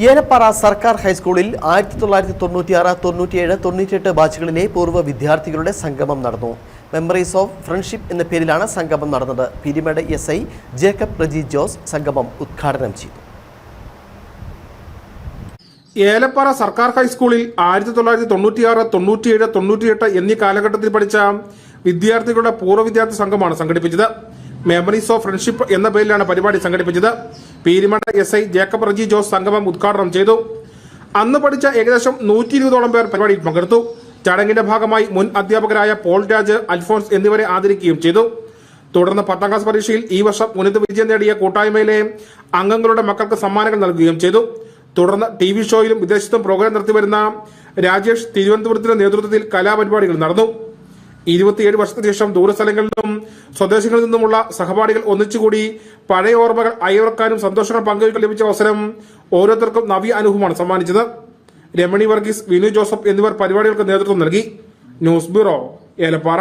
ഏലപ്പാറ സർക്കാർ ഹൈസ്കൂളിൽ 1996-97-98 ബാച്ചുകളിലെ പൂർവ്വ വിദ്യാർത്ഥികളുടെ സംഗമം നടന്നു. മെമ്മറീസ് ഓഫ് ഫ്രണ്ട്ഷിപ്പ് എന്ന പേരിലാണ് സംഗമം നടന്നത്. പീരിമേട് SI ജേക്കബ് റജി ജോസ് സംഗമം ഉദ്ഘാടനം ചെയ്തു. ഏലപ്പാറ സർക്കാർ ഹൈസ്കൂളിൽ 1996-97-98 എന്നീ കാലഘട്ടത്തിൽ പഠിച്ച വിദ്യാർത്ഥികളുടെ പൂർവ്വ വിദ്യാർത്ഥി സംഘമാണ് സംഘടിപ്പിച്ചത്. മെമ്മറീസ് ഓഫ് ഫ്രണ്ട്ഷിപ്പ് എന്ന പേരിലാണ് പരിപാടി സംഘടിപ്പിച്ചത്. പീരിമേട് SI ജേക്കബ് റജി ജോസ് സംഗമം ഉദ്ഘാടനം ചെയ്തു. അന്ന് പഠിച്ച ഏകദേശം 120ഓളം പേർ പരിപാടിയിൽ പങ്കെടുത്തു. ചടങ്ങിന്റെ ഭാഗമായി മുൻ അധ്യാപകരായ പോൾ രാജ്, അൽഫോൺസ് എന്നിവരെ ആദരിക്കുകയും ചെയ്തു. തുടർന്ന് 10ാം ക്ലാസ് പരീക്ഷയിൽ ഈ വർഷം ഉന്നത വിജയം നേടിയ കൂട്ടായ്മയിലെ അംഗങ്ങളുടെ മക്കൾക്ക് സമ്മാനങ്ങൾ നൽകുകയും ചെയ്തു. തുടർന്ന് TV ഷോയിലും വിദേശത്തും പ്രോഗ്രാം നടത്തിവരുന്ന രാജേഷ് തിരുവനന്തപുരത്തിന്റെ നേതൃത്വത്തിൽ കലാപരിപാടികൾ നടന്നു. 27 വർഷത്തിന് ശേഷം ദൂരസ്ഥലങ്ങളിലും സ്വദേശങ്ങളിൽ നിന്നുമുള്ള സഹപാഠികൾ ഒന്നിച്ചുകൂടി പഴയ ഓർമ്മകൾ അയവിറക്കാനും സന്തോഷങ്ങൾ പങ്കുവയ്ക്കാൻ ലഭിച്ച അവസരം ഓരോരുത്തർക്കും നവ്യ അനുഭവമാണ് സമ്മാനിച്ചത്. രമണി വർഗീസ്, വിനു ജോസഫ് എന്നിവർ പരിപാടികൾക്ക് നേതൃത്വം നൽകി. News bureau, Elappara.